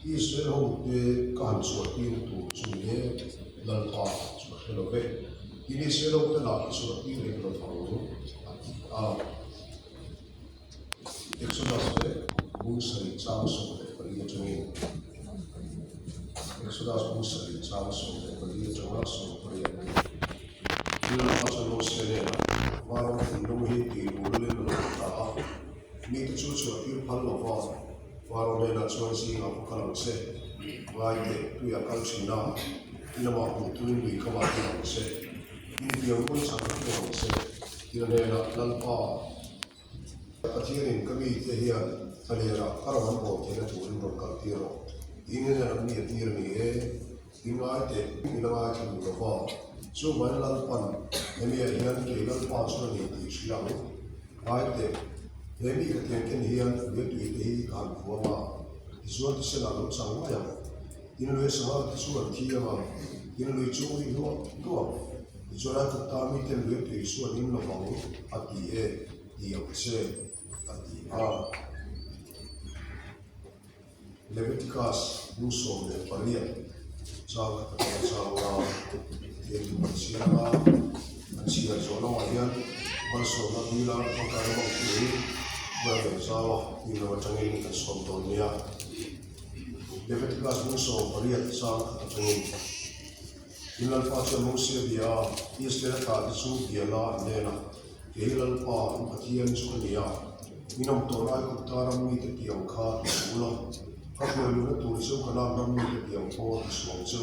Israel hong te kan chuat tin tu chu le lal pa chu hello ve Israel hong te la chuat tin le lo thang a Exodus ve Musari chang so le pari chungin Exodus Musari chang so le pari chunga so pari ni la pa lo se le waro no hi ti lo le lo ta ni te chu chuat tin phal lo wa waro le na chuan si nga kalang se vai te tu ya kal china ina ma hu tu ni ka ma kalang se ni piang kun sa ka kalang se ina le na lal pa pathianin kami te hian alera karawan bo te na tu rin ron kal tiro ina na ni tir ni e ina te ina ma ki lu fa so man lal pan emi ya hian ke lal pa so ni ti shiang vai te Maybe you can hear the way can form is what is a lot of some in a way, some of the tea in a way, you do. It's what I could tell me to live to is what in the home at the air, the say at the Leviticus, Muso, the Paria, Sal, the Sierra, and Sierra Zona, also not Mila, Macaroni. Well, so you know what I mean, and so on. Yeah, Leviticus Muso, Maria, Sang, in the Father Musia, the East Letter, the Su, the La, Nena, the Hilal Pa, and Patian Sunia, Minam Tora, Kutara, meet the Yanka, the Sula, Papa Luna to Sukana, meet the Yanko, the Swanzu,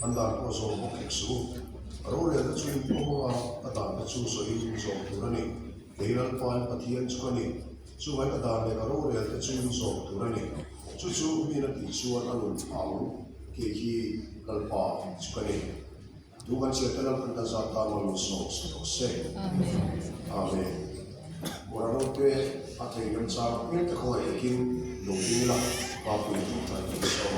and that was all Mokexu. Roll the twin Poma, the Su, so you so to running, the Hilal Pa, and Patian Suani. So when the dame karo real the twin so to running, so minati suan anun au kehi kalpa sukani. Tuhan siapa yang zata manusia selesai. Amen. Amen. Orang itu akan yang cara kita kau yakin dongila apa itu tadi so.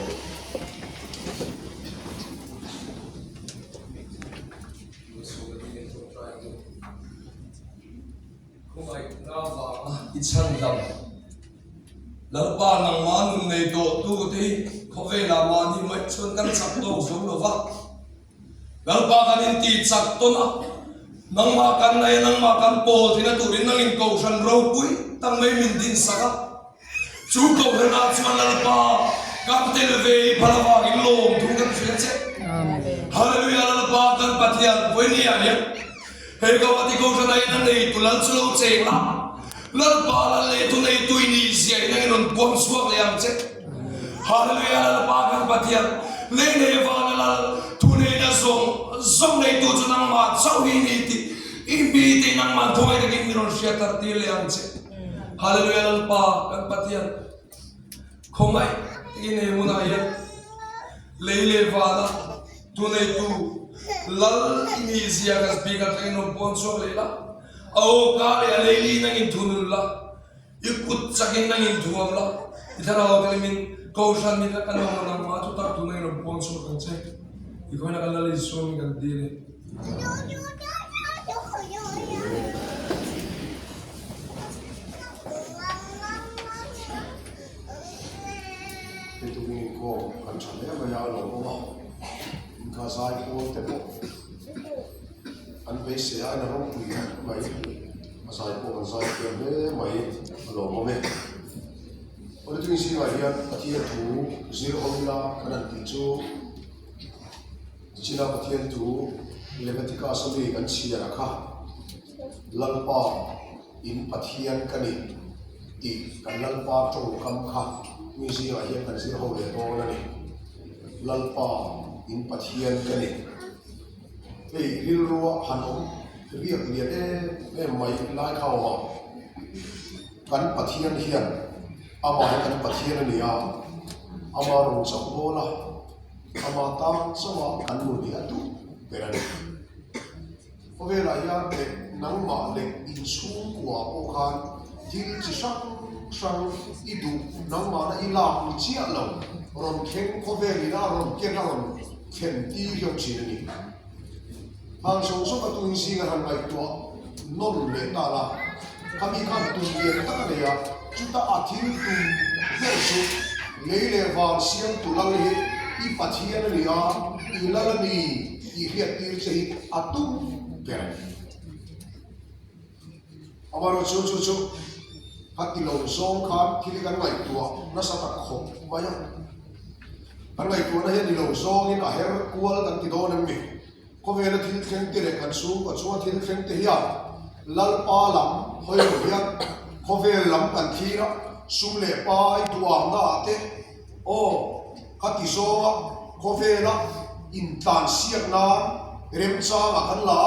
Ichandam lalpa nang manun nei do tu ti khove la mani mai chon kan sak do zo lo wa lalpa kan ti sak to na nang ma kan po thina turin nang in ko san ro pui tang mai min din saka chu ko na chuan lalpa kam te le ve phalawa in lom thu kan fian che hallelujah lalpa kan pathian poini ya he ko pati ko san ai nan nei tulal chulo che la lalpa le tu nei tu inisia ina non buang suak le am che hallelujah lalpa kan patian le ne va la tu nei na zong nei tu nang ma chau hi ni ti imbi ti nang ma thoi de kin non sia tar ti le am che hallelujah lalpa kan patian khomai ine muna ya le va la tu nei tu lal inisia kas bi ka non buang suak le la oh kali aleli nangin tunula, ikut saking nangin tuam la. Itara kali min kausan min kan orang matu tak tunai no sponsor kan cek. Ikaw na kalali suami kan diri. Itu ini ko kan cakap banyak logo, kasai ko tepo. An base ya na rong pui mai asai ko ke mai lo mo me ore tu si wa ya patia tu zero omla kana ti chu china patia tu levatika asami kan si ya kha lalpa in pathian kani ti kan lalpa to kam kha mi si wa ya kan si ho le to na ni lalpa in pathian kani Rilua hanom, riak dia mai lai kau kan pathian hian, ama kan pathian ni ama rong chau bola, ama tam sama kan mudi atu, berani. Pagela ya nang ma le insu kuah okan, til sang idu nang ma na ilang cia lau, ron keng pagela ron keng ron keng ti hiong sini. Ang sosok atau insingan hanggai tua non metala kami kan tunjukkan tak ada ya kita akhir tu besok lấy lệ vàng xiêm tu lăng hi i pathian ni a i lalani i hiat tir sei atu per amaro chu hati lo song khan thili kan ngai tua na sa ta kho maya kan ngai tua na he ni lo song in a her kual kan ti don mi ko vela thil thleng ti le kan su ko chu thil thleng te hiya lal pa lam hoi lo hiya ko vel lam kan thira sum le pa ai tua na te o hati so ko vela in tan siak na rem cha ma kan la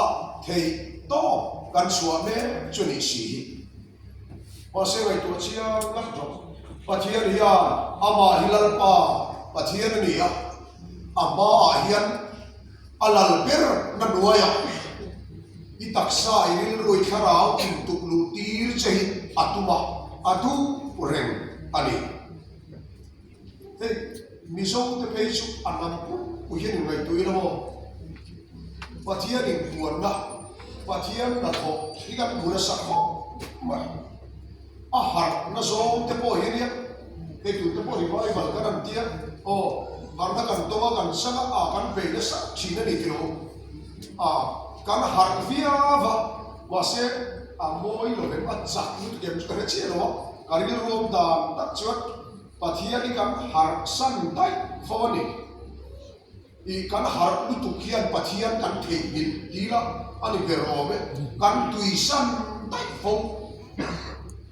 thei to kan suwa me chuni si Pasal itu cia laptop, pasal dia ama hilal pa, pasal dia ama ahian alal ber naduaya. Itaksa ini roi karau untuk lutir cai atuma atu ureng ali. Hei, misal tu pesu anam pun ujian ini tu ini mo. Pasal ini buat dah, pasal nak ho, ikan buat sakho, mah. Ahar na so te po hiria ke tu te po ri vai bal kan tia o har na kan to kan sa a kan pe le sa china ni tiro a kan har via va wa se a moi lo ben at sa ni tu dem ka che lo ka ri rom da tak chuat pathia ni kan har san dai fo ni I kan har ni tu kian pathian kan the bil dila ani verome kan tuisan dai fo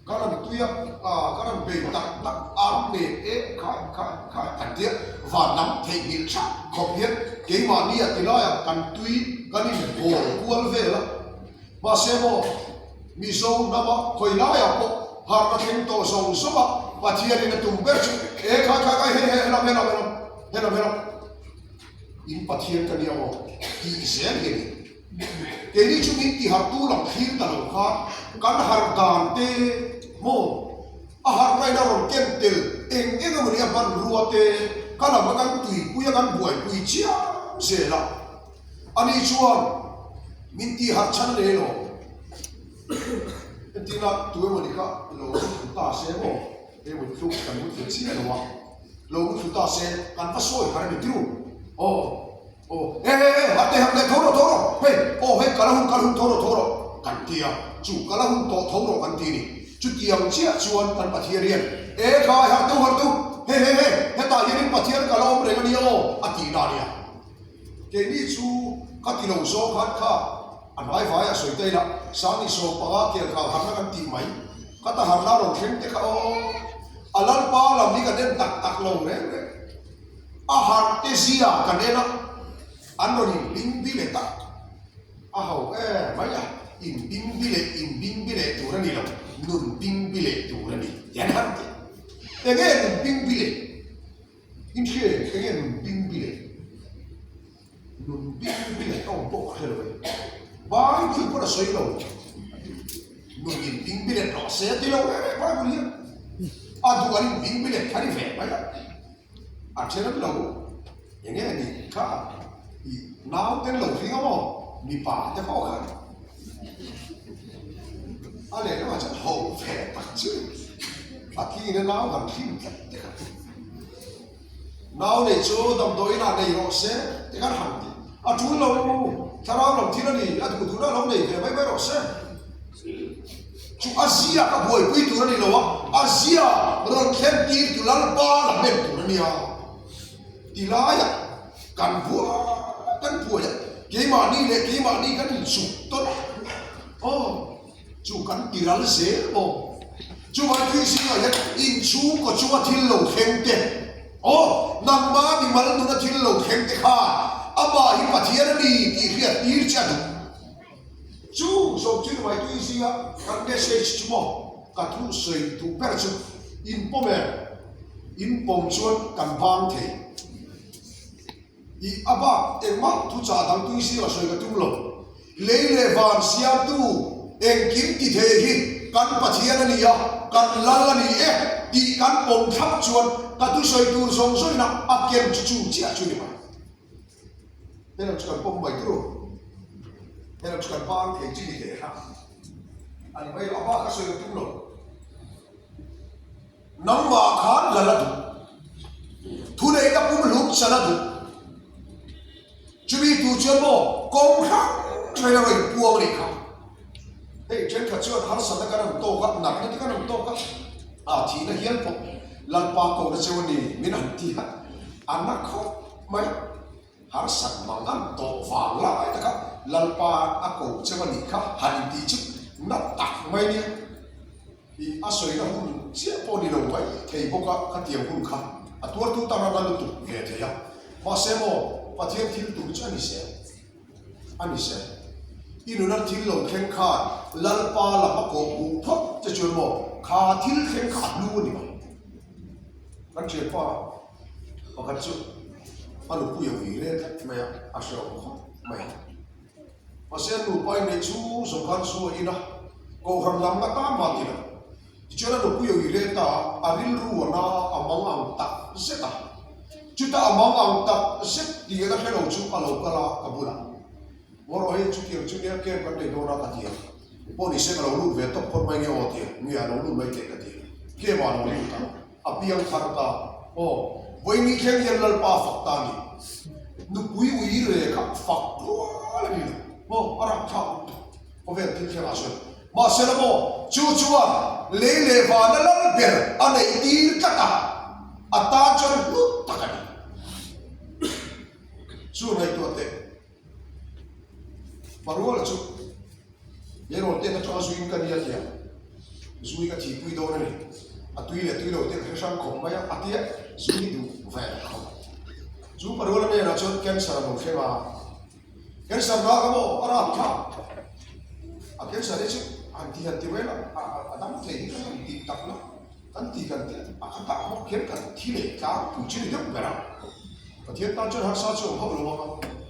karena itu ya, karena bentak tak arne kai adia vanam tegil cha kopian kemani ya tilaya kan tui kan ini kual vela masemo miso nama koilaya ko harga kento song soba patia ni tumber kai hela in patia kan ya mo izen gini ini cuma ti hartu lam khir talong kan hargan te mo ahar rai na ron kentel eng amani aban ruate kana makan tui puya kan buai pui chia sela ani chuan minti har chan le lo tina tuwe monika lo ta se mo e mo tu kan mu tsi na wa lo mu ta se kan pasoi har ni tru hate thoro hey kalahun thoro kan tia chu kalahun to thoro kan ti ni chu tiang chia chuan kan pathiarian khai har tu he ta yerin pathiar kalom re ni o ati na nia ke ni chu ka ti lo so kha an vai vai a soi te la sang ni so pa ke ka har na kan ti mai ka ta har na ro khen te ka o alal pa lam ni ka den tak lo re ahar te sia kanena anori bing bileta ahau maya in bing bile turani lo nun bing bile turani yan hante nun bing bile in she nun bing bile oh bo hello bai tu pora soi lo nun bing bile no se ti lo ba bulia adu ani bing bile thari fe maya acheram lo yang ni ka now ten lo ringa mo ni pa te ko ka ale no ma cha ho fe ta chu aki ne now kan kim te ka now ne cho dam doi na nei ro se te kan han ti a thu lo thara lo thi ni a tu tu na lo nei ve bai ro se chu asia ka boi pui tu ni lo wa asia ro khem ti tu lan pa la ben tu ni a tilaya kan bua ya ke ma ni kan su tot chu kan tiral se chu ma tu si ya in chu ko chu wa thil lo khem te nang ma ni mal nu na thil lo khem te kha aba hi pathian ni ti ria tir cha du chu so chu ma tu si ya kan de se chu mo ka tu sei tu per chu in pom chuan kan bang the I aba engma tu cha dang tu si la soi ka tu lo leile van sia tu eng kim ti the hi kan pathian ni ya kan lal ni ti kan pom thap chuan ka tu soi tu song soi na a kem chu chia chu ni ma nên kan pom mai tu nên kan bang the chi ni the ha ani mai aba ka soi ka tu lo nam ma khan la la tu sanadu chumi tu chuan mo kong khang thai roi puang ri kha ei chen kha chuan har sa ka ram to ka nak ni ka ram to ka a thi na hian po lan pa ko na chewani min han ti ha anak kho mai har sak mangam to wang la ai ta lan pa a ko chewani kha han ti chu na tak mai ni i asoi na hun chia po ni lo mai thei boka ka tiam hun kha atur tu ta ra lu tu ve the ya ma se mo pathian thil tu chani se ani se inu na thil lo khen kha lan pa la pa ko bu thot che chun mo kha thil khen kha lu ni ma kan che pa ka chu anu pu yo wi le me a sho kho mai ma se nu pai ne chu so kan su ina ko ham lam na ta ma ti na chona no pu yo wi le ta aril ru na amang ang ta se ta chuta amang ang ta se ti ga hello chu alo kala kabula moro he chu ki chu ne ke kan de do na ka ti po ni se ga lu ve to por mai nge o ti ngi a lu mai ke ka ti ke ma no lu ta apiang thar ta o voi ni khen yen lal pa fak ta ni nu pui ui le ka fak lo la ni mo ara tha o ve ti khe la so ma se la mo chu chuwa le le va na la ber anei tir ka ta ata chon lu ta ka ni chu mai to te paruwa la chu ye ro te ka cho su in ka ni ya ya su ka thi pui do na ni atui le tui lo te ka sang khom ma ya atia su ni du va ka chu paruwa la me na chon cancer mo khe ma cancer na ka mo ara tha a cancer le chu anti anti wela adam te ni ka ti tak na kan ti kan te a ka ta ho kher kan thi le ka pu chi ni dum bera pathian ta chon har sa chu ho lo ma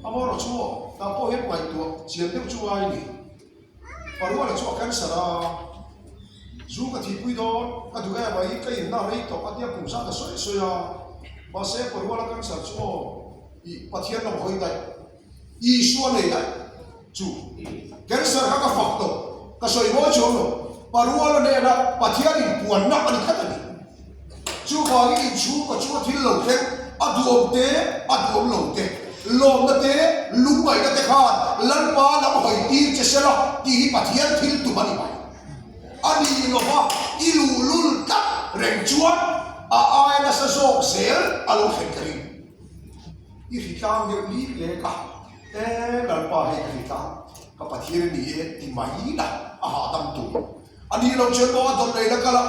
amoro chu ta po het mai tu chiam de chu ai ni paruwa la chu cancer a zu ka thi pui do ka du ga mai ka in na rei to patia pu sa ka soi soi ya ma se paruwa la cancer chu i pathian la hoi dai i suan nei dai chu cancer ha ka fak to ka soi mo chu no paruwa la ne na pathian in puan na ani kha ni chu ba gi chu ka chu thil lo ke aduom te aduom lo te lom na te lumai na te kha lan pa la hoi ti che sela ti pathian thil tu mani mai ani lo ba ilu lul ta reng chuan a ai na sa sok sel alo khen kari i hitang de li le ka lan pa he kri ta ka pathian ni e ti mai na a ha tam tu ani lo chen bo dom nei na kala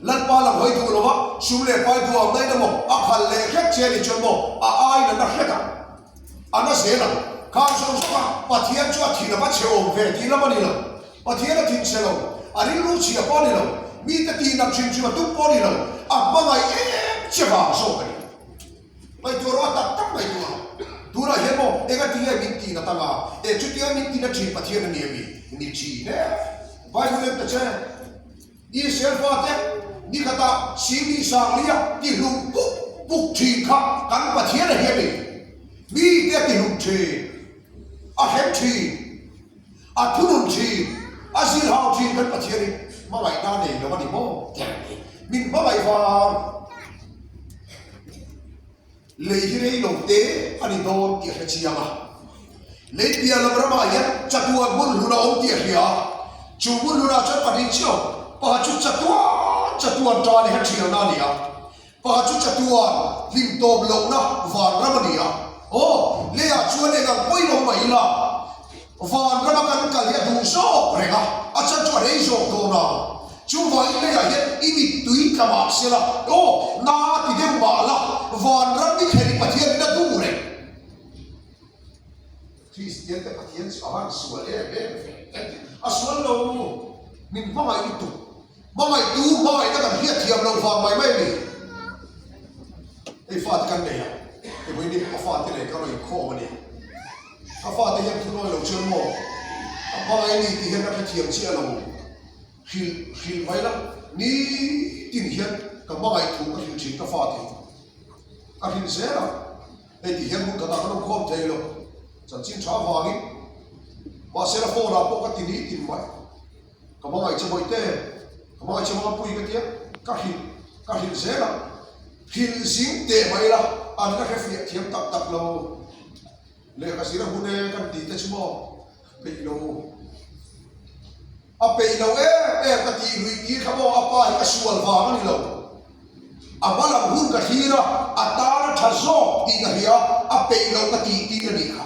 lan pa la hoi tu lo ba sum le pai tu am dai na mo a khal le khet che ni chen mo a ai na na kheta ana se na ka so so ka pathian chu a thi na ba che om ve ti la ma ni la pathian a tin se lo ari lu chi a po ni lo mi ta ti na chin chu tu po ni lo a ma ngai e che ba so ka ni mai tu ro ta ta mai tu ra he mo e ga ti e mi ti na ta ma e chu ti a mi ti na chi pathian ni mi chi ne vai nu le ta che i sel fa te ni ka ta si ni sa lia ti lu pu pu chi kha kan pathian he mi mi te ti lu chi a hem chi a thu lu chi asil hao chi kan pathian ma lai na ne lo ma ni mo min ma lai fa le hi rei lo te ani do ti ha chi ama le pia la bra ma ya chatua bul lu na om ti ha chu bul lu na cha pa ni chio pa chu chatua ta ne ha chi na ni ya pa chu chatua lim to lo na va ra ma ni ya o le ya chu ne ga poi lo mai la van rama kan kalia du so rega acha chu rei so do na chu vai le ya ye imi tui kama sela o na ti de ba la van ram ni kheri pathian na du re Christian te pathian awan sual le aswal lo min ma mai tu ma mai na kan hiat thiam lo va mai mai ni e fat kan ne ya e voi ni fa te le ka roi kho ma ni a fa te yam thu lo chen mo a ba ai ni ti hen ka thiam chi alo khil vai la ni tin hian ka ba ai thu ka hil chin ka fa te ka hin se la e ti hen mu ka ta ka khom thei lo chan chin tha wa ni ba se la fo la po ka ti ni tin mai ka ba ai che moi te ka ba ai che ma pui ka ti ka hin se la hil zing te mai la an ka khefia thiam tak tak lo le ka sira hune kan ti te chimo pe lo a pe lo ka ti lui ki khabo apa ka sual va ni lo abala hun ka hira atara thazo ti ka hia a pe lo ka ti ni kha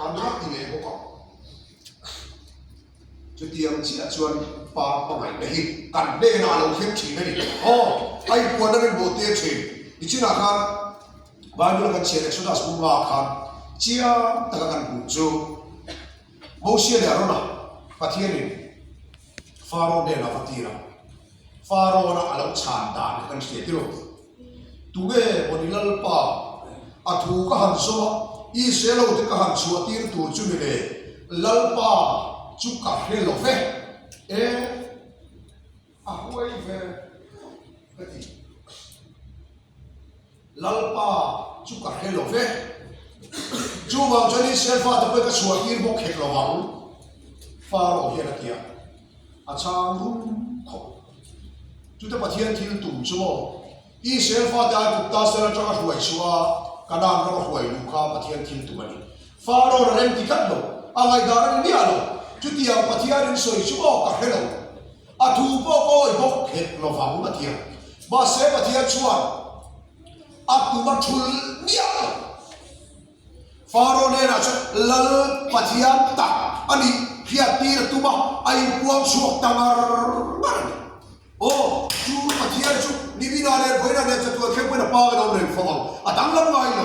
andra ti le ko chu tiang chi a chuan pa ngai na hi kan de na lo khem chi na ni ai ko na ben bo te che ichina khan Bible kan che Exodus bunga khan chia ta kan ku chu Moses le arona pathiani Pharaoh de na patira Pharaoh na alam chan da kan che tiro tuge bonilal pa athu ka han so I selo te ka han chu tir tu chu ni le lalpa chu ka helo ve a huai ve kati lalpa chu ka helo ve chu ma chani selfa te ka chu tir bo khek lo wang Pharaoh hian kia a chang rum kho chu te pathian thil tum chu mo I selfa ta ku ta sela cha ka huai chua kanang ro huai lu kha pathian thil tum ani Pharaoh ren ti kat lo angai daran ni alo chu tiang pathian in soi chu mo ka helo a thu po ko I bo khek lo wang pathian ba se pathian chuan a tu ma thul ni alo Pharaoh ne na cha lal pathian ta ani khia tir tu ma ai puang suak tangar marani chu pathian chu ni bina le voina ne cha tu khek na pa ga no re fawang a dang lam ngai lo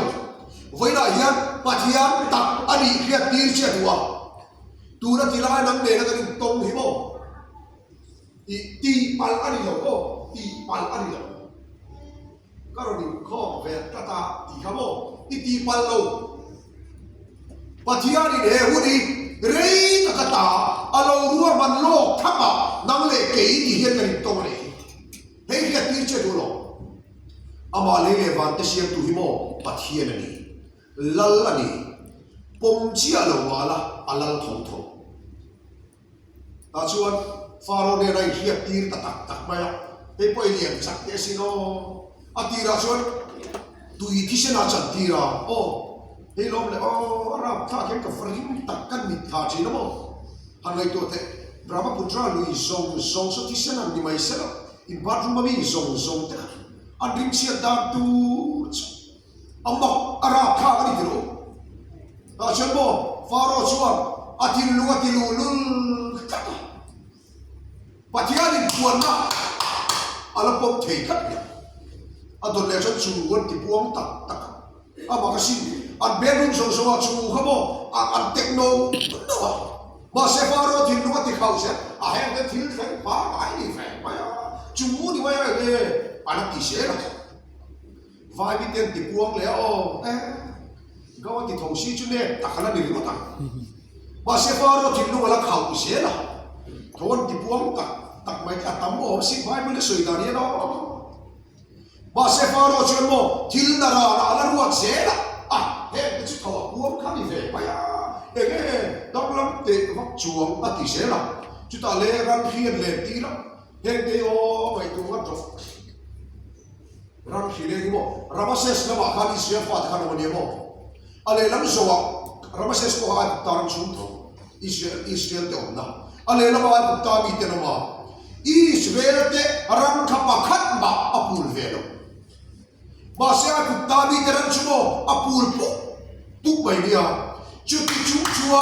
voina hian pathian ta ani khia tir che tuwa tu na tilai nang ne na ka tong hi mo ti pal ani lo ti pal ani lo karoni kho ve tata ti khamo ti pal lo pathian ni de hu ni rei takata alo ruwa man lo thama nang le ke ti hian ka tong le hei ka tir che tu lo ama le van te siam tu hi mo pathian ani lal ani pom chi alo wala alal thong thong ta chuan Pharaoh ne rai hiap tir tak tak maya pe poi liam chak te sino atira chuan tui thi sena chan tira hei lom le ram tha kem ka frim tak kan ni tha chi no mo hangai to te Brahmaputra lui zong so thi sena ni mai sela in bathroom mi zong te ading sia da tu amma ara kha ani dilo ta chuan mo Pharaoh chuan atil lu lul pathian puan na ala pop thei khat adon le chan chu gon ti puang tak tak ama ka sin an bedroom so chu khamo an techno no ma se Pharaoh thil lu ti khau se a he de thil thai pa ai ni fe ma chu ni ma le ana ti se la vai bi ten ti puang le go ti thong si chu ne takhala ni ma ta ma se Pharaoh thil lu la khau se la thon ti puang tak mai ka tam o si vai mi le soi da ni no ba se Pharaoh chen mo thil na ra la ruat se la he chu thaw puang kha ni ve pa ya ge dok lam te vak chuang ati se la chu ta le ran khian le ti la he de o mai tu wa tro ran khi le mo Ramses na wa khali se fa ta no ni mo ale lam so wa Ramses ko ha ta ran chum tho Israel de na ale la ba ta mi te no ma Israel te ram kha pa khat ba apul ve lo ba se a ta mi te ran chumo apul po tu bai dia chu ti chu chua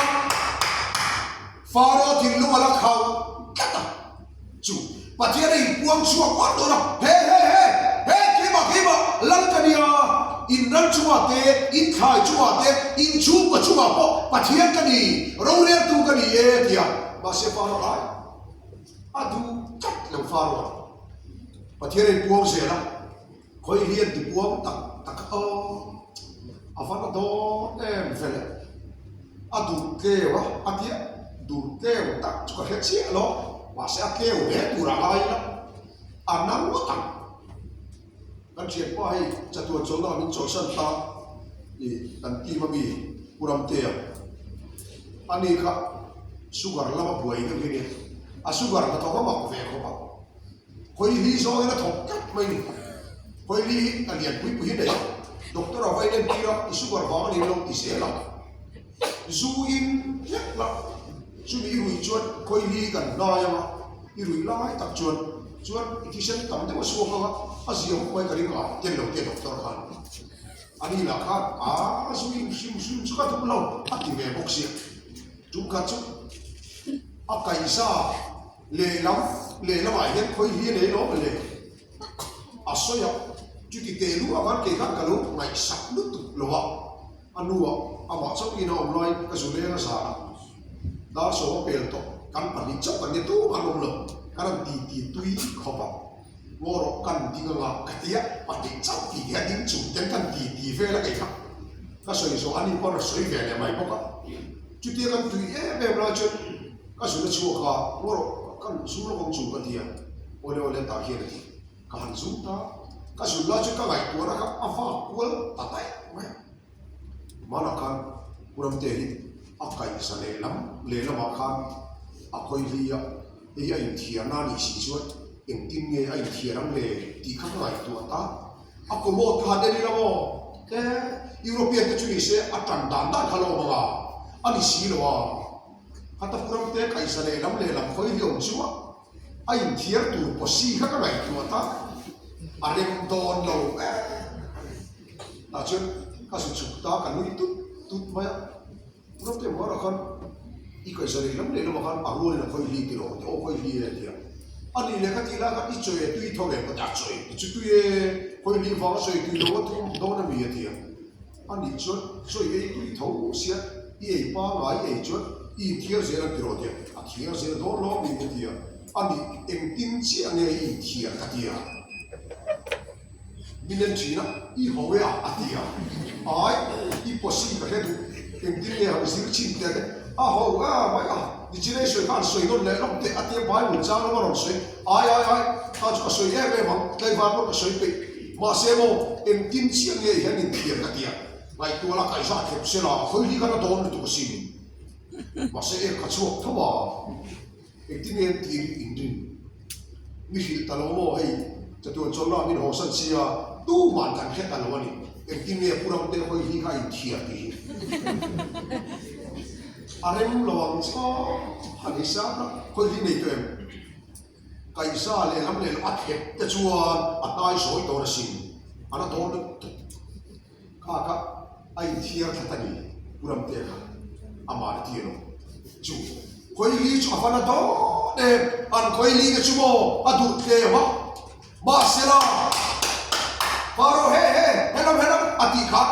Pharaoh tin lu ala khau kata chu pathian ei puang chua kwa to na he ke ba lan ka dia in ran chua te in khai chua te in chu ka chua po pathian ka ni ro le tu ka ni e dia ba se Pharaoh ai adu kat lo Pharaoh pathian ei puang se la khoi hian ti puang tak afana do em vele adu ke wa atia du ke tak chu ka he chi lo wa se ke o he tu ra ai la anang wa tak kan chiat pa hai chatu chol na min chol san ta I kan ti ma bi puram te ani kha sugar lama buai ke ni a sugar ka to ma ko ve ko ba khoi hi so ina thok kat mai ni khoi li alian pui nei doctor avai nem tira isugar wang ni lo ti se la zu in yak la chu mi rui chuan khoi li kan na ya ma i rui lai tak chuan ki sen tam de ma su ka a ziom koi ka ri nga ten lo te doctor khan ani la kha a zu in sim su ka tu lo a ti ve box ya chu ka chu a kai sa le lam ai hen khoi li nei lo le a so ya chu ti te lu awan ke kan kalu ngai sak lu tu lo wa anua awa chau ina online ka su le na sa da so pel to kan pa ni chau kan ni tu anom lo kan ti tui khopa ngoro kan ti nga katia pa ti chau ti ya ding chu ten kan ti ve la kai ka so ani ko na so ve le mai ko ka chu ti kan tui be bla chu ka su le chu ka ngoro kan su lo kong chu ka ti ya ole ta hi ti ka han su ta ka su la chu ka ngai tu ra ka afa kual ta tai mana kan kuram te hi akai sa le lam khan akoi lia e ai thia na ni si chuan eng tin nge ai thia ram le ti kha ngai tu ta akomo tha de ni lamo ke european te chu ni se atan dan da khalo ma ani si lo wa hata kuram te kai sa le lam khoi li om chuwa ai thia tu po si kha ngai tu ta arem don lo ta chu ka su chu ta ka lui tu ma kuram te mo ra khan i kai sa le lam khan aru le khoi li ti ro o khoi li le ti ani le ka ti la ka i choe tu i thore ko ta choe chu tu e khoi li va so i tu lo tu do na mi ti ani chu so i tu i tho sia i e pa ngai e chu i thier ze la ti ro ti a thier ze do lo mi ti ani em tin chi ane i thier ka ti minen china i hoe a ti ai i posi ka he du em tin le ha sir chin te a ho mai di chile soi kan soi no le long te atia bai mu chang no ron soi ai ka chu soi e ve mang dai va ko soi pe ma se mo em tin chi nge hian in thier ka tia mai tu la kai sa khep se la khoi li ka na don tu ko sin ma se e ka chu thawa em tin nge ti in din mi hil ta lo mo hei cha tu chon la min ho san sia tu man kan khet ta lo ni em tin nge puram te khoi li ka in thier ti arem lawang cho hanisa na khoi li nei to em kai sa le lam le at het te chuan atai soi to na sin ana to ka ai thiar thatani puram te kha amar ti no chu khoi li chu afana to de an khoi li ke chu mo adu te wa ba sela faro he helam ati kha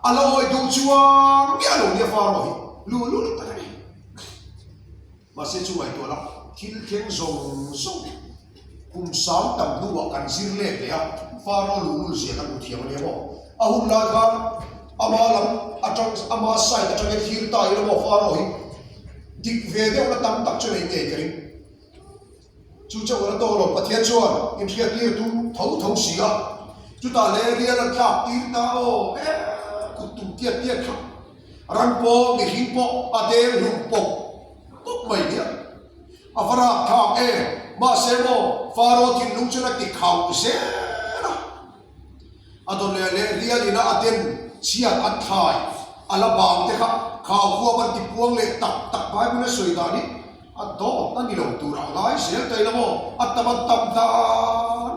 aloi du chuan ya lo ni faro hi lu ta ni ma se chu ai to la thil khen zong kum sam tam du wa kan zir le ya faro lu se kan u thiam le mo a hun la ga amalam atang ama sai atang e thil ta ile mo faro hi dik ve de la tam tak chu nei nge kering chu cha wa to lo pathian chuan in thia ti tu thau si ga chu ta le ria la tha ti ta o ku tu tia kha rampo mi himpo ade lumpo tok mai dia afara tha e ma semo faro tin lung chuna ti khau se na adon le ria dina aten chia an thai ala bang te kha khau ko ban ti puang le tak bai bu na soi da ni ado ta ni lo tu ra lai se tai la mo atama tam ta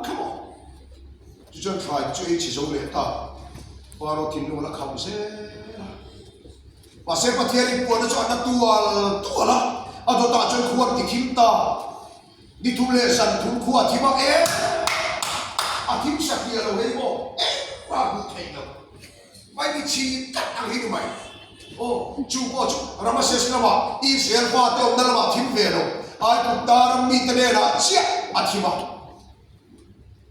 khamo chu chon thai chu e chi zo le ta faro tin lung la khau se pasal pathian ibu ada cakap tual lah, atau tak cakap kuat di kita, ditulis dan pun kuat tiba akim sakya lo hebo, bagus kena, mai dici tak ang hidup mai, cuba ramai sesuatu nama, Israel fatih om dalam akim velo, aku dalam mitene lah siap akim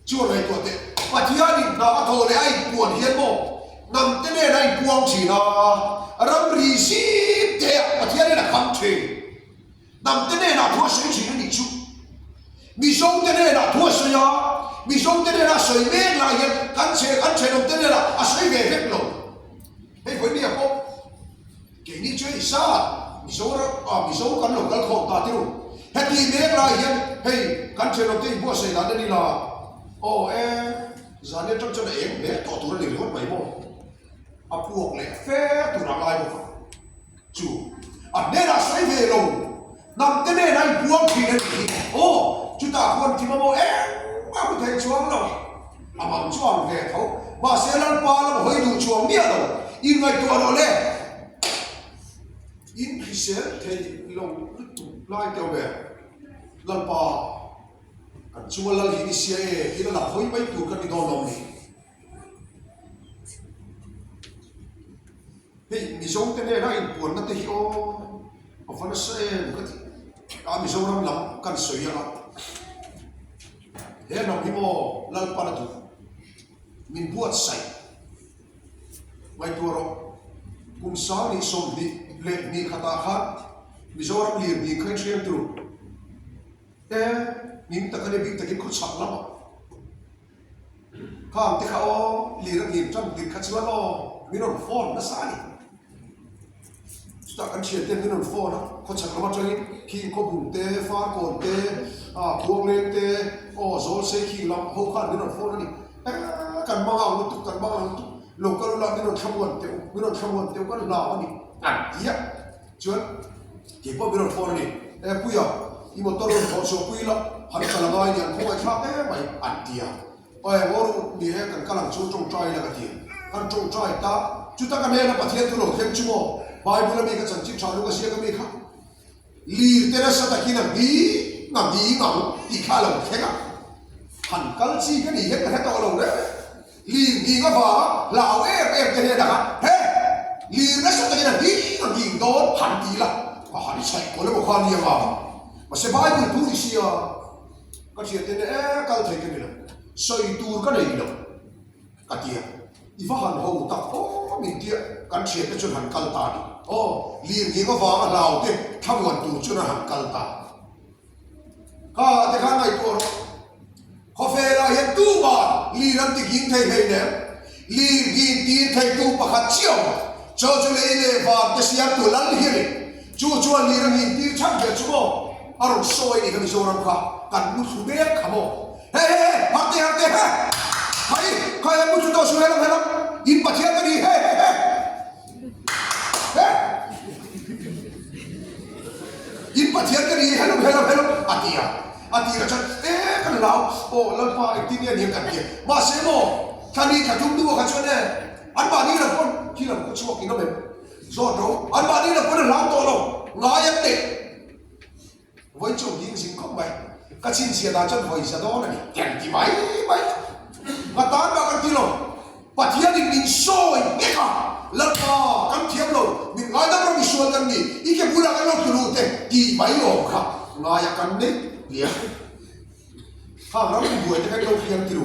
cuba itu ate, pathian ini nak tahu le ai puan hebo, nam tene nai puang cina. Ram risi te pathian na kham the nam tene na thua soi chi ni chu mi song tene na thua soi ya mi song tene na soi me la yen kan che no tene na a soi ve hek lo hei khoi ni ko ke ni choi sa mi so kan lo kal kho ta ti ru he ti me la yen hei kan che no te bo sei la ni la o zane trong cho em bé tỏ tu ra liền luôn mấy mồ buộc lệ phê tu ra lại một chú nên là sai về rồi nằm cái này này buông thì này chúng ta buông thì mà mồ em có thể chuông rồi bằng chuông về thấu mà sẽ lần pa là hơi đủ chuông biết rồi in ngay tua rồi lên in khi sẽ thấy lòng lại tiêu về lần pa chúng ta lần đi xe khi nó là hơi mấy tuổi cái đi đón lòng này thì mình sống thế này là buồn nó thì ở phần sẽ cái mình sống lắm cần sửa ya thế nào thì mo lần pa là tu mình buat sai vậy tu rồi cũng sáng đi sống đi lệ đi khata khát mình sống liền đi khai xem tu thế mình ta cái này bị ta cái khúc sập lắm không thìเขาliền nhìn trong đi khát xuống lo mình nó phone nó sai ta kan chia tiền mình nó phone nó có chắc là cho nên khi có bùng tê pha cồn tê buông lên tê rồi sẽ khi làm hậu khăn mình nó phone nó đi cần bao lâu tụ cần bao lâu lục cái lo mình nó tham quan tiêu cái nào đi iya cuman kita bilang phone ni puya imo tolong kau sokui lah hari kalau ngai ni aku ai thak mai antia orang ni kan kalang chung try lah katia kan chung try ta chúng ta kan ni lah pathian tu lo khem chumo Bible ni kan sanjip chalu ka sia ka mi kha li tera sa takina bi ngam ti kha lo khenga han kal chi ka ni he ka ta lo re li ni nga ba lao ke ne da he li na sa takina bi ngam do han ti la ka han sai ko le ko kha ni ma mà sẽ bài của tu đi xia cái chuyện thế này cái thấy cái này soi tu cái này đâu cái gì đi vào hàng hậu tập mình kia cái chuyện cái chuyện hàng kalta đi liền gì có vào lao thế tham quan tu chuyện hàng kalta cái cái này tu có phải là hiện tu mà liền làm thì kiến thấy hay nè liền kiến tin thấy tu bạc hạt chiêu cho lấy này vào cái xia tu lăn đi này chú liền làm hiện tin chắc về chú Arong soy ni kami seorang kan musuh dek kamu. Hei, hati, hai, kaya musuh tahu sudah helm, in patian tadi, hei, in patian tadi helm, hati macam, kan lau, lepas itu ni kan dia, masih mo, kani kacung dua kacung ni, anba ni lah pun, kira aku cuma kena mem, zodo, anba ni lah pun lau tolong, ngayat dek. Với chủ những gì không vậy, các xin xia đã chân hồi xia đó này, kèm thì mấy, mà tán vào các tiêu và thiên thì mình soi biết à, lần mà các thiên rồi, mình nói đó mình soi cái gì, ý cái bữa nào cái lúc từ thế, thì mấy ổ khá, nói cái đấy, liền, hàng năm mình buổi cái đâu thiên tiêu,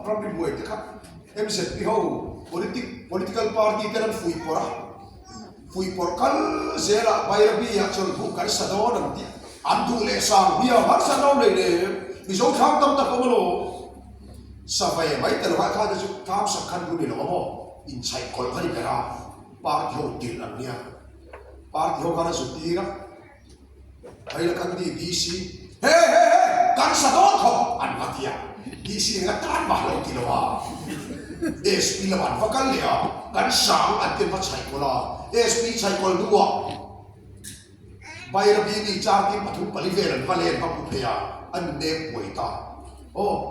năm mình buổi cái khác, em sẽ đi hậu, political party cáiนั้นphui pora. Pui porkal zela bayrabi ya chon bu kar sado nam ti andu le sang bia har sado le le bi zo kham tam ta ko lo sa vai mai tel ha kha ju kam sa khan bu ni lo mo in chai kol khani bera par yo til an nia par yo kana su ti ra ai la kan di dc he kan sado tho an ma tia dc nga tan ba lo ti lo ha SP là bản vакal lẻ kan sang an tin pa chai ko la SP chai ko duwa bayra bi ni cha ti pathu paliveran valen pa puphya an ne poita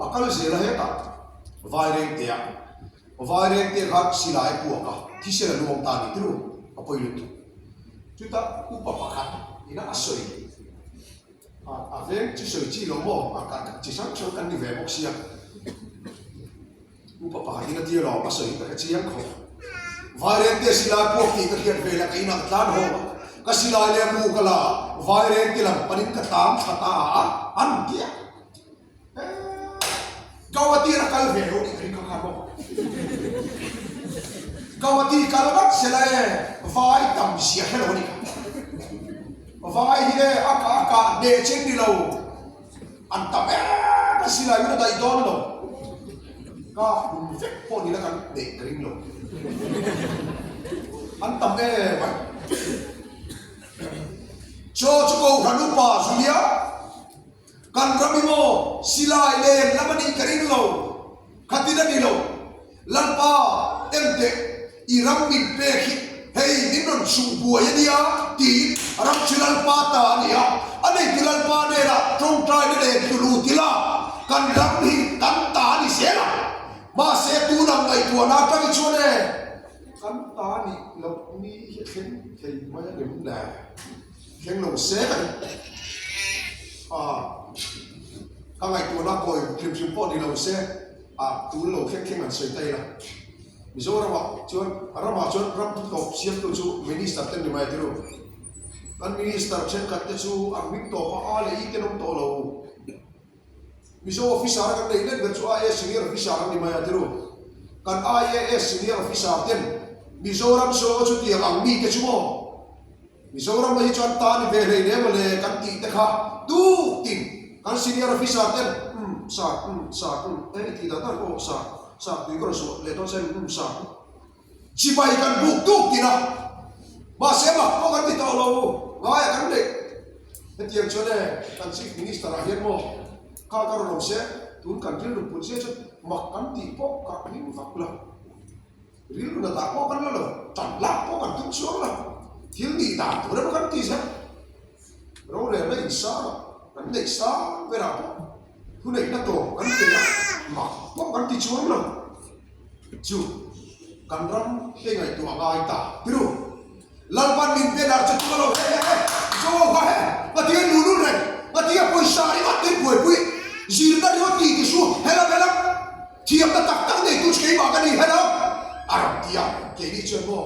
akal se la heta vaireng te khat silai puaka thi se la luang ta ni tru apoi lu tu chuta upa pakhat ina asoi aveng chi soi chi lo mo akan chi sang chon kan ni ve mok sia upa pakhat ina ti lo asoi ka chi yang kho vaireng te silai puak ti ka hian ve la ka ina tlan ho ka silai le mu kala vaireng te lam panin ka tam khata an kia Kawati rakal vero ni kari kakabo. Kawati kalabat selae vai tam sia hello ni. Vai hile aka de cheng ni lo. Antam sila yu dai don lo. Ka fek po ni la kan de kring lo. Antam ba. Cho ko hanupa sulia. Kan kami mo silai len lamani karing lo khatina ni lo lalpa emte iram min pe khi hei ninon su buaya dia ti ram chilal pa ta nia anei tilal pa ne ra trong trai ne tulu tila kan ram hi kan ta ni sela ma se tu nam ngai tu na ka ni chone kan ta ni lo ni khen thei ma ya dem la khen lo se kan ka ngai tu na koi kim sim po ni lo se tu lo khen an sei tai la Mizoram chuan arama chuan ram tu top siam tu chu minister ten ni mai tiru kan minister chen kat te chu armik to pa ale I tenom to lo mizo officer kan nei len chu IAS senior officer ni mai tiru kan IAS senior officer ten Mizoram so chu ti ang mi ke chu mo Mizoram mai chuan ta ni ve nei ne mole kan ti te kha tu tin kan senior officer ten sa ti da ta ko sa tui ko so le ton sen sa chi bai kan buk tu tina ba se ma ko kan ti to lo ga ya kan de tiang chone kan chief minister a hian mo ka ro se tun kan ri lu pun se chu ma kan ti po ka ni fak la ri lu na ta ko kan lo tan la ko kan tu so la thil ni ta tu ra kan ti sa ro le le sa kan de sa ve ra po tu nei na to kan ti ya ma ko kan ti chuan lo chu kan ram he ngai tu agai ta piru lalpan min pe dar chu lo he so ga he ma ti lu lu re ma ti poi sa ri ma ti poi zir da ro ti ki su hela hela ti ap ta tak nei tu skei ba ka ni hela aram ti ya ke ni chu mo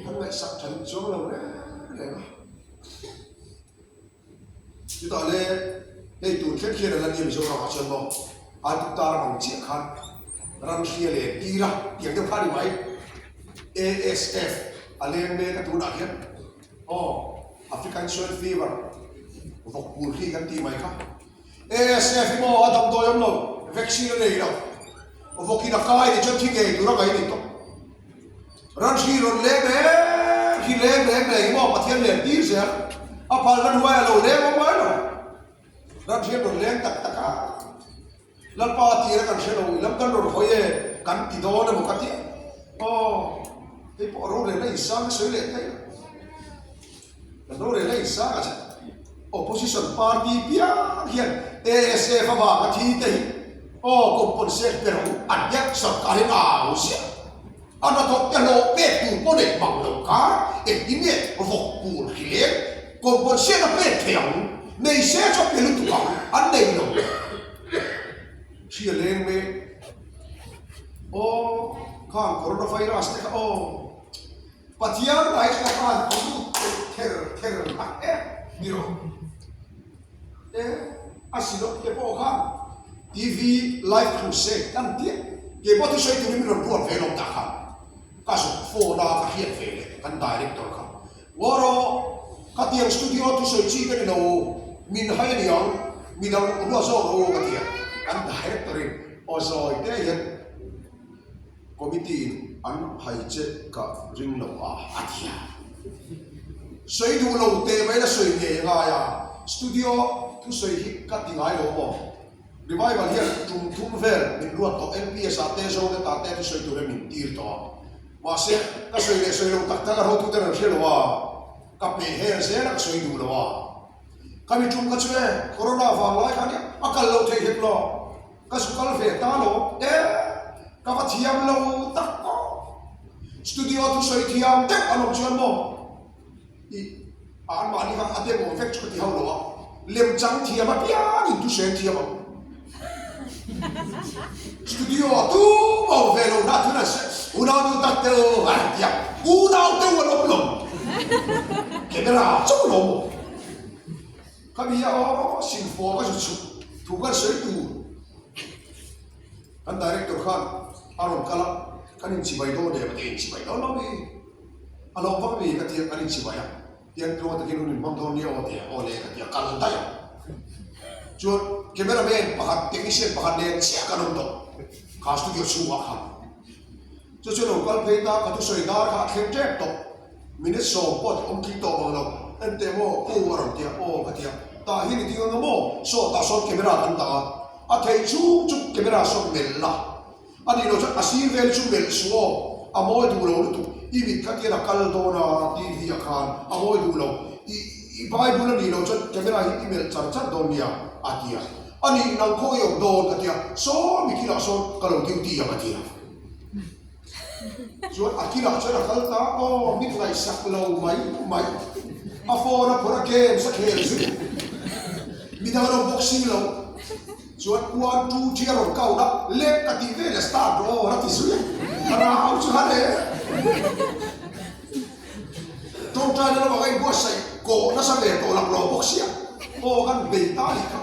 kan ngai sak than chu lo re chu ta le ei tu khe khe la ni mi so ra chu mo a tu ta ra chi khan ram khia le tira tiang te phani mai ASF aleng me ka tu na hian African swine fever vok pur khi kan ti mai kha ASF mo adam do yom lo vaccine le lo vok ina kai ni chot thi ge tu ra ngai ni to ran shi ron le me mo pathian le tir se a phal kan wa lo le mo ma lo ran shi ron le tak taka lalpa tira kan shelo lam kan ro hoye kan ti do na mo kati te po ro le nei sa so le tai ro le nei sa cha opposition party pia hian ASF ba ka thi te compensate pero adyak sarkar na usia ana to te lo pe tu po de bang lo ka e dine vok pur khile compensate pe theang nei se cho pe lu tu ka an nei lo chia lên với con coronavirus thế và thiang này là con cũng theo mặt nhiều asilo cái bộ khác TV live crusade kan tiết cái bộ thứ sáu tụi mình làm buồn về lòng ta khác các số phone đó các hiện về kan director khác waro các tiang studio thứ sáu chỉ cái nào mình hay đi ăn mình đang uống rượu cái tiang kan director ozoi te hian committee an hai che ka ring lo athia sei du lo te mai la sei nge nga ya studio tu sei hi ka ti ngai lo mo revival hian tum thum vel min ruat to MPS a te zo ta te tu sei tu re min tir to ma se ka sei lo tak ta ro tu te na shelo wa ka pe he se na sei du lo wa kami tum ka chwe corona va lai ka ni akal lo the hek lo ka sukal ve ta lo ka va thiam lo tak ko studio tu sei thiam tek anong chuan mo I an ma ni ka ate mo fek chu ti ha lo lem chang thiam a pia ni tu se thiam studio tu mo ve lo na tu na se una tu tak te lo ha ya una te wo lo lo camera chu lo mo kami ya sin fo ka chu tu ka sei tu kan director khan aron kala kanin chibai do de ba te chibai do lo mi alo pa mi ka ti kanin chibai ya tiang tu ta kinu ni mong do ni o te o le ka ti kal ta ya chu cameraman pakhat technician pakhat le chia ka nom to ka studio chu wa kha chu lo kal pe ta ka tu soi dar kha khem je to minute so pot om ki to bang lo ente mo ko waron ti o ka ti ta hi ni ti ngo mo so ta so camera kan ta a thei chu camera som mel la ani lo cha asir vel chu mel suo a moi du lo tu I mit ka tira kal do na TV akhan a moi du lo I bible ni lo cha camera hi email char char do nia atia ani nang ko yo do ka tia so mi kila so kalo duty ya atia so akila cha na kal ta o mi lai sak lo mai a fo na pora ke sa ke su mi da ro boxing lo so 1 2 3 ro ka da le ka ti ve la start ro ra ti su ya ara au chu ha le tong trai na ba kai bo sai ko na sa le ko la pro boxia o kan be ta li ka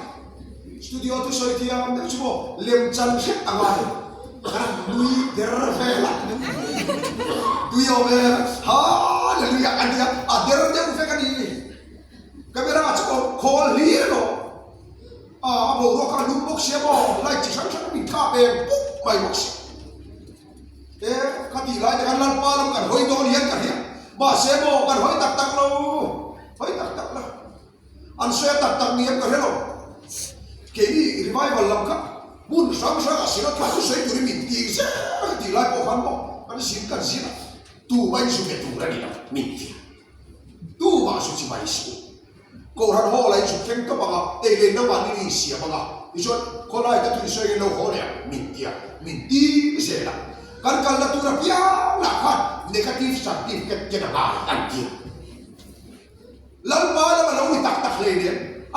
studio tu soi dia am chu bo lem chan khet angai kan lui der fe la tu yo me ha le lu ya kan dia a der der fe kan ni kamera chu ko li lo a bo ro ka lu boxia bo lai chi sang sang mi tha be mai boxia ka ti lai kan lan pa lam kan hoi do lian kan dia ba se mo kan hoi tak tak lo hoi tak tak la an se tak tak ni kan hello ke ni revival lam ka mun sang sang asira ka su sei tu min ti se ti lai ko kan bo kan sin kan sin tu mai su ke tu ra ni min ti tu ba su chi mai si ko ran ho lai su ken ka ba e le na ba ni si ba ga i so ko lai ka tu sei no ho le min ti se la kan kal na tu ra pia la kan negative certificate ke na ba tan ti lam ba la lo ni tak tak le ni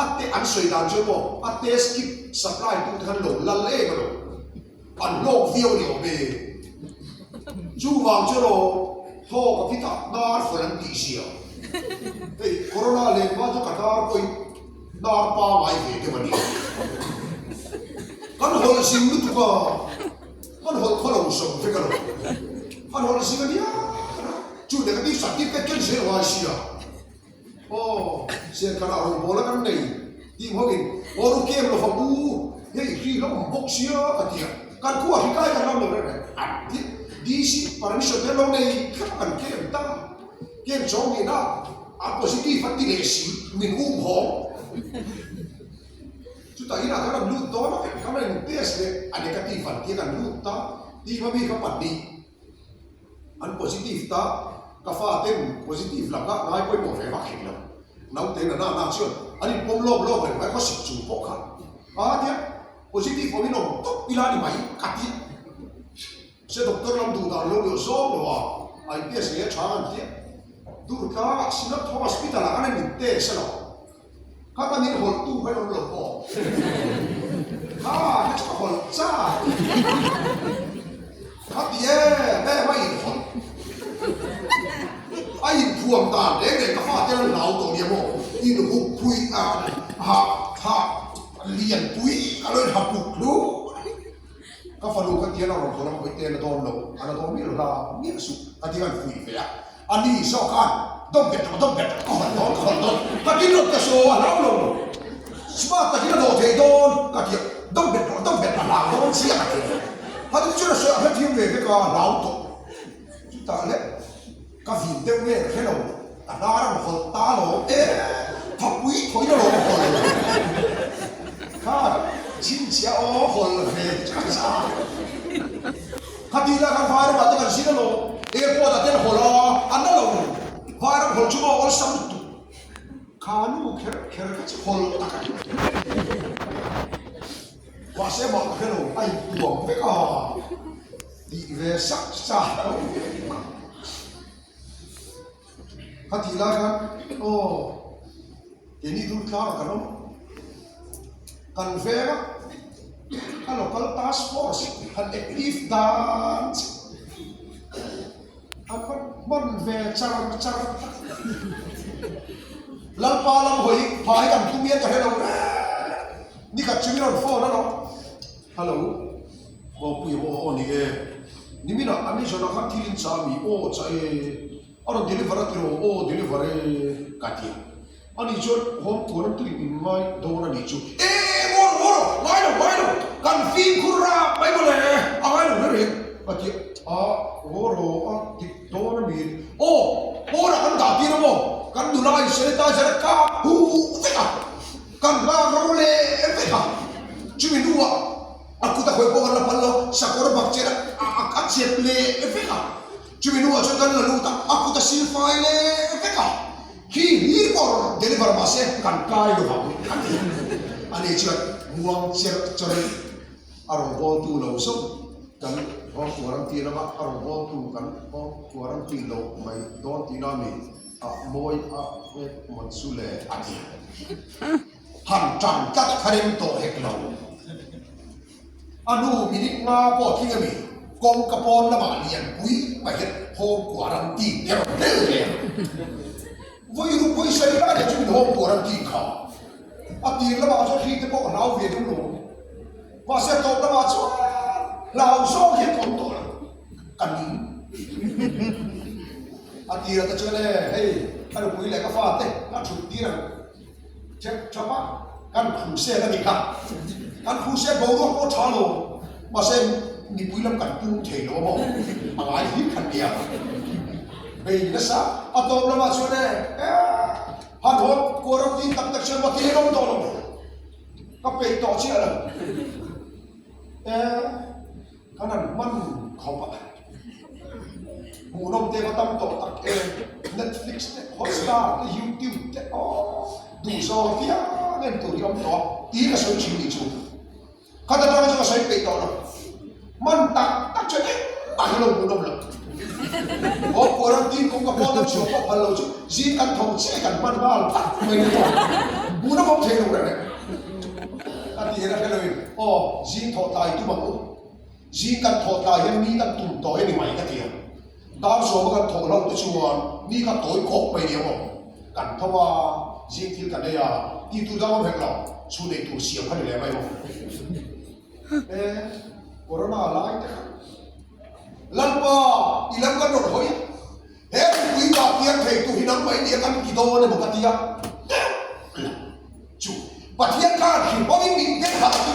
ate an soi dan jo mo ate skip supply tu kan lo la le ma lo an lo vio ni o be ju wang jo lo tho ka pita na fo lan ti sia ei corona le ba jo ka ta koi na pa mai ve ke mani kan hol sim lu tu ka kan hol ko lo so fe ka lo kan hol sim ni chu negative certificate ke se wa sia oh se kana ro bola kan nei di hogin oru kem lo fabu hei ri lo boxia atia kan ku hi kai kan lo re ati di si permission de lo nei kan kem ta kem chong ni na a positive ati le si min ho chu ta ina kan lu do na kan men test le a negative ati kan lu ta di ma mi ka pat ni an positive ta ka fa tem positive la ka ngai poi mo ve va khin lo nau te na chuan ani pom lo re mai ko sik chu po kha a dia positive ko no to pila ni mai ka ti se doctor lam du da lo so lo wa ai pes ye cha an ti du ka sina to hospital la ani te se lo ka ta ni hol tu hai lo po ha ni cha hol cha ka ti e be mai hol ai puam ta để ka fa te lao to ni mo in hu pui a ha lian pui a lo ha pu lu ka fa lu ka ti na ro ko na ko te na don lo ana don mi lo la mi su ka ti kan pui fe ani so kan don bet ko ka ti lo ka so a lo smart ka ti na do te don ka ti don bet la don si a ka ti ha ti chu na so ha ti ve ka lao to ta le ka vin de nge hello ta na ra ho ta lo ta pui thoi lo ho ka chin chia o ho ve ka sa ka ti la ka fa ra ba ta kan si lo po da ten ho lo an lo fa ra ho chu mo o sam tu ka nu kher ka chi ho ta ka wa se mo hello ai tu ve ka di ve sak sa Katila kan, oh, ini dulu klar kan, vega, kan local task force, kan active dance, apa, cara, lampalam hoi, pai kan tumia kan hello, ni kat cumi on phone no, hello, oh punya oh ni ni mina, ani jodoh kan kilin sami, oh saya orang deliver tiro deliver katia ani jod home koran tu mai dona ni chu moro why no kan fin kurra bai bole agai no re katia moro ti dona mi ora kan da tiro mo kan dulai se ta ka hu teka kan la role teka cumi dua aku tak kau kan lapan lo sakor bakcera akat siap le efeka cumi dua kan lalu tak aku tak silfai le efeka hi por deliver masih kan kai lo bang ane ciat buang ceri arong bol tu lo so kan orang orang tiada mak orang bol tu kan orang tilo mai don tinami moi mansule adi han chan kat kharim to heklo anu minik nga po thingami kong kapon lama lian pui mai het hom quarantine ya le voi ru voi sai la de chu hom quarantine kha ati lama so hi te po nau ve tu lo va se to lama so lao so he kon to kan ni ati ra ta chale hey kan pui le ka fa te na chu ti ra check chapa kan khu se la ni kha kan khu se bo ro ko tha lo ma se ni pui lam kan pu the lo mo ma ai hi kan dia be na sa atom la ma chale han ho ko ro ti tak tak chen ma ti ro to lo ka pe to chi ala kanan man khau pa mu nom te ka tam to tak Netflix te Hotstar te YouTube te du so kia nen tu yom to ti ka so chi ni chu kada ta ka so pe to man tak che ai lo mu nom lo o quarantine kong ka po na chu pa palo chu ji kan thong che kan man bal pa mai ni to mu na mo the lo re ka ti ra ka lo ji tho tai tu ma ko ji kan tho tai hem ni kan tum to ni mai ka ti dar so kan tho lo te chuan ni ka toi kok mai ni mo kan thawa ji thil kan ya ti tu da mo hek lo chu nei tu siam kan le mai mo corona lai te lampa ilam kan ro hoi he kui ka tiang thei tu hinam mai ni kan ki do ne mo ka tia chu pathian ka hi bo ni te kha tu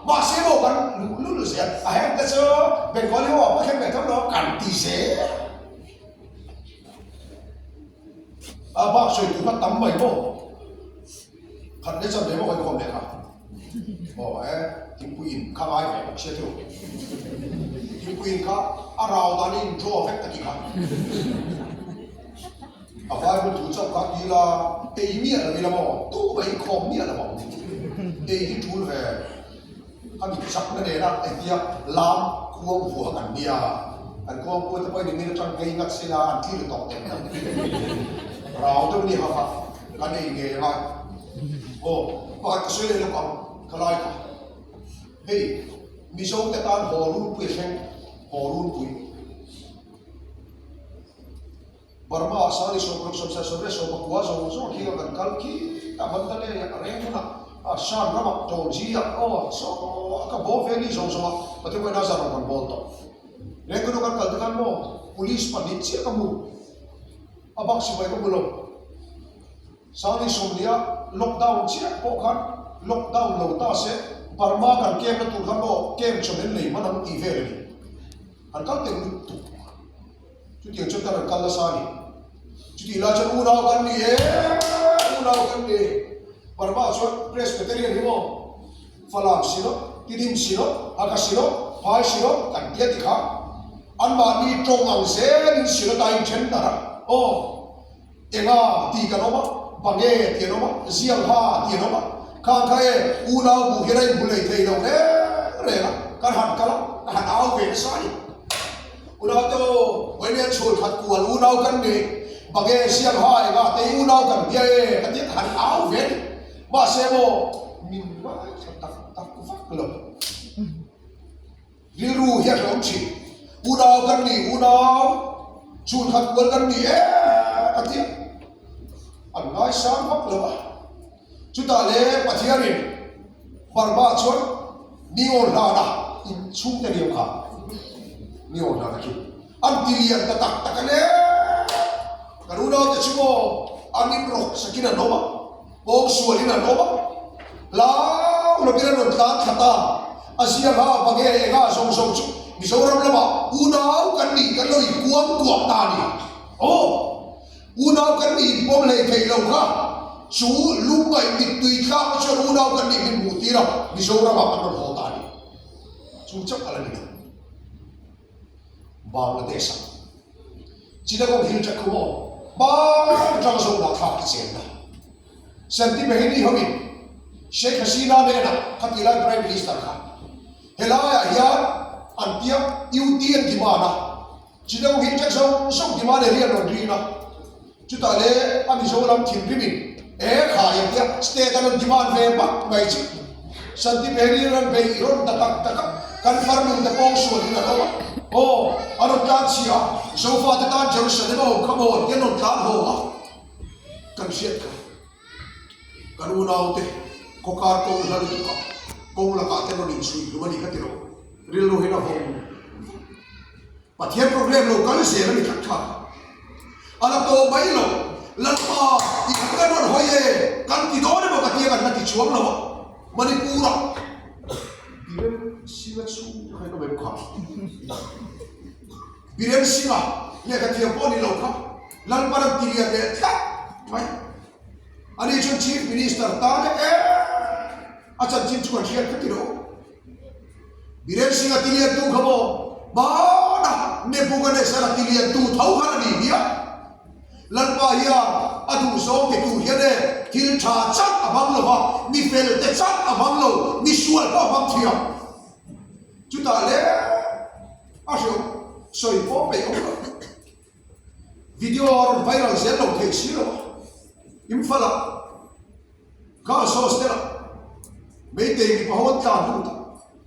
ma se mo kan lu se a he ta so ben ko le wa pa khem be tham lo kan ti se a ba so tu ka tam mai mo khat le sa be mo ko le ka tim puin ka ai phải bốc xe theo tim puin ka arao ta nên cho phép tất cả à phải một thủ trong các đi là tây miệt là vì là mỏ tu vậy không miệt là mỏ tây cái thủ về các bị sắp nó để ra tại kia làm khuôn phù hợp bia anh khuôn phù hợp với những trong cây ngắt xe là anh kia được tọt tiền rào tôi đi học cái này nghề lại và cái số này nó còn cái lại cả hey mi so te tan ho run pui sen ho run pui barma asali so pro so sobre so bakwa so ki ga kal ki ta bandale re na shan rama to ji ya so ka bo ve ni so pati ko na sa ron bol to re ko kan kal kan mo police pa ni chi ka mu abak si bai ko bulo sali so dia lockdown chi ko kan lockdown lo ta se Parma kan kem na tu kan lo kem chomen nei manam ti ve ni an kal te tu tu ti chot kan kal la sani tu ti la chan una kan ni Parma chot presbyterian ni mo falam sino tidim sino aga sino pai sino kan dia ti kha an ma ni trong ang se ni sino dai chen da enga ti kan ma bange ti no ma zial ha ti no ma kan khai unau bu hirai bulai thei lo ne re la kan han kala han au ve sai unau to wene chul khat kual unau kan ni bage siam hai ga te unau kan ye kan ti han au ve ma se mo min ma tak ku fak lo riru ya rom chi unau kan ni unau chul khat kual kan ni kan ti an ngai sam fak lo chúng ta lẽ pathianin barba chon nion la in chung te riam kha nion la ki antilian ta tak tak le karuna te chumo anin rock sakina noma bom sualina noma la lo bira no ta khata asia ha bage ega song song chu misoram lama unau kan ni kan loi kuam ta ni unau kan ni bom le thei lo kha chú lúc ngày mình tùy khác cho lúc nào cần đi mình ngủ tí đâu vì số ra mà ăn đồ ta đi chú chấp là gì Bangladesh chỉ đã có hiểu chắc không ba trong số là khác cái gì đó senti behini hobi Sheikh Hasina ne na khatila prime minister kha helaya ya antia ưu tiên thì mà na chỉ đâu hiện chắc sống thì mà để riêng rồi đi na chúng ta lẽ anh số làm thiên riêng khai ya state anh demand về bắc ngày chứ senti behini ran về iron tak kan farming the pong suan na đâu anh ta chia so far the tan Jerusalem come on cái nón tan ho kan siết kan unau te kokar ko la lu ka ko la ka te no ni sui lu mani ka te ro ril lo hena ho pathian program lo kan se ni thak tha ala to bai lo lan pa i ka no hoye kan ti do ne ba ka ti kan ti chuam lo manipura birem singa chu kai no be kha birem singa le ka ti po ni lo kha lan pa ti ya ke tha mai ani chun chief minister ta ne acha chief chu kan ka ti ro birem singa ti le tu khabo ba na ne bu ka ne sara ti le tu thau kha ni bia lan pa ya adu so ke tu he ne til tha chat abang lo ba mi fel te chat abang lo mi sual pa bang thia chu ta le a sho soi po pe o video or viral zel lo ke si lo im fala ka so stela me te mi pa hot ta du ta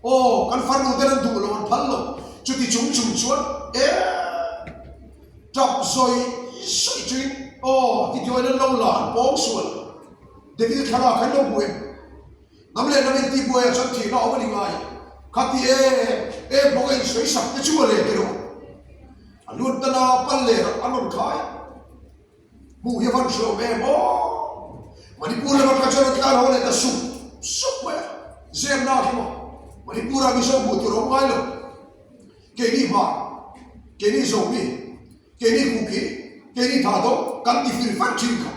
o kan far nu te du lo phal lo chu ti chung chuan top soi soi chui video nó lâu là bóng xuân để cái thằng nào cái lâu buồn nắm lên nó bên ti buồn cho thì nó mới đi ngay khát thì bóng anh soi sập cái chúa lên cái đó luôn ta na pan lên ăn luôn khai mù hiệp văn sầu em mà đi buồn là bắt cái cho nó lên ta sụp sụp vậy xem na cái mà đi buồn là bị sâu bụi thì nó ngay luôn cái gì mà cái gì sầu đi cái gì cookie cái gì thà đó căn thì phải phát triển cả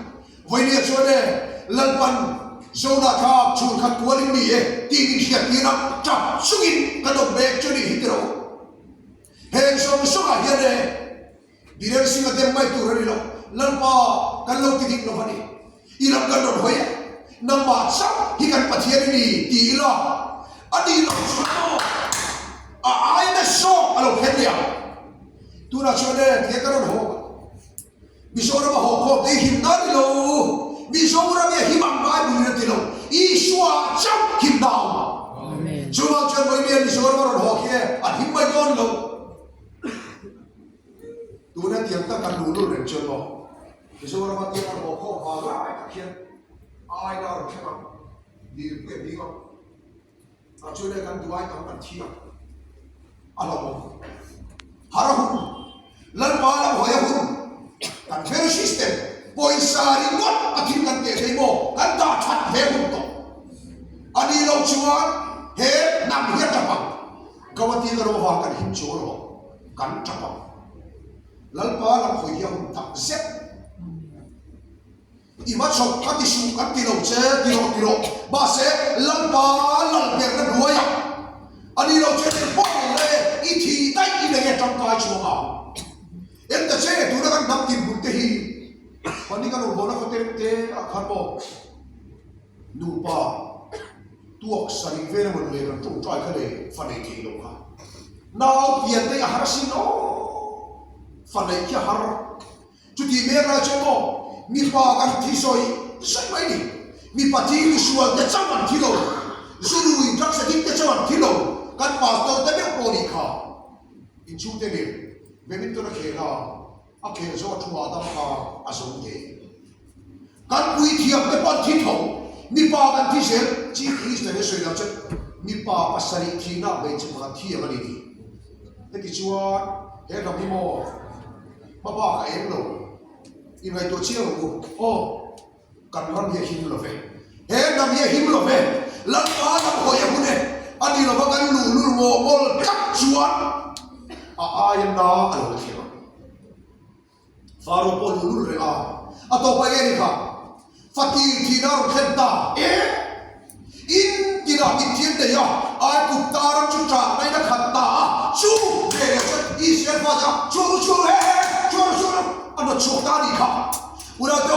vậy nên cho nên lần pan dâu đã thà chùn khát quá đi đi tìm hiểu cái nào chậm suy nghĩ cái đồng bè cho đi hết rồi hẹn xong suốt ngày hiện nay đi đến sinh hoạt mai tu rồi đó lần pa cái lâu thì nó phải đi ilam cái đồng hoài năm ba sáu thì cái phát hiện đi đi lo anh đi lo số ai đã số alo hết đi tu là cho nên cái đồng hồ Bisora ba ho te him na lo bisora me him ang ba bu na tilo iswa chap him down amen chuma chan boy me bisora ba ho ke a him ba don lo tu na tiang ta kan lu ren chen lo bisora ba tiang ho ko ha la ka kien ai na ro ke ma di pe di ko a chu ne kan duai tam kan thi a lo hara hu lan ba la ho ya hu kan fair system poisari ngot akin kan te thei mo kan ta that he hum to ani lo chuwa he nam he ta pa kawati ka ro wa kan him chu ro kan ta pa lal pa la khoi ya hum tak set i ma chok ka ti su kan ti lo che ti ro ba se lal pa lal per na duaya ani lo che po le i thi tai i le tam ka chu ma em ta che tu na kan dam tin bul te hi pani kan ro na ko te akhan bo nu pa tuak sari ve na mon le kan tu trai kha le fa nei ki lo kha now pian te har sin no fa nei ki har chu ti me ra che mo mi pa kan thi soi mai ni mi pa ti ni sual te chaman thi lo zului trak sa dik te chaman thi lo kan pastor te be ko ni kha in chu te ni Bemin tu nak kena, akhir so cuma ada apa asal je. Kan kui tiap depan titau, nipa kan tisel, cik is dari sudah cek, nipa pasari tina baik cuma tiap kali ni. Tapi cuma, kami mau, bapa kaya lo, ini tu cik aku, kan orang dia him lo fe, kami dia him lo fe, lalu ada koyak punya, adi lo bagai lulu mau kap cuan. Ayan na alo kira faro po lulul re atau pa yan ka fakir thì nó khen ta in thì nào bị thiên đấy à ai cũng ta đang chụp trả này đã khát ta chú để cho Israel vào ra chú anh nó chụp ta đi khắp udah tu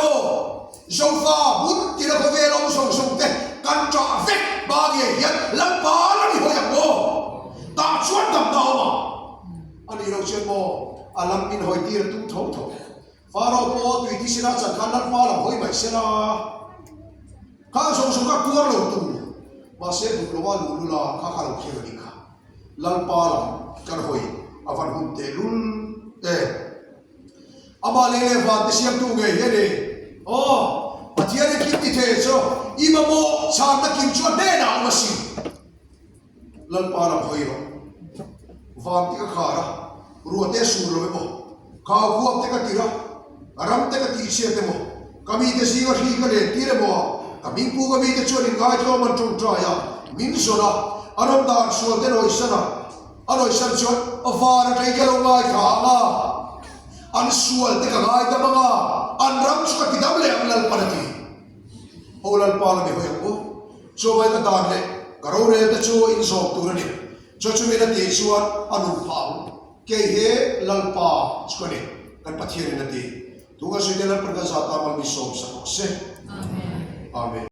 dầu pha bút thì nó có về lòng sông thế căn trọ vết ba ngày hiện lăn ba nó đi hồi nhập vô ta chuột tầm đầu mà anh đi đâu chuyện mò làm in hồi tiền tung thấu Pharaoh po tùy tí sila chẳng khăn lăn pha làm hồi mày sila khá sông các tua lâu tù mà sẽ bụt lô lù là khá lâu kia đi khá lăn pha làm căn hồi văn hùng tê lùn ama lele van te siam tu ngai he de pathian ki ti the so imamo chan na kim chuan ne na ma si lan pa la hoi ro van ti ka khara ru te su ro mo ka ku te ka tira aram te ka ti se te mo kami te si ga hi ka le ti re mo kami pu kami te chuan in ga jo man tung tra ya min so na aram dar so te roi sana anoi san chuan avara tai ka lo ngai kha ma an sual te ka ngai ta mga an ram chu ka tidam le ang lal palati olal pala me hoyang ko so vai ka dan le karo re ta chu in so tu ne cho chu me na te chuan anu phau ke he lal pa chu ne kan pathian na te tu ga su de lal par ka sa ta mal mi som sa se amen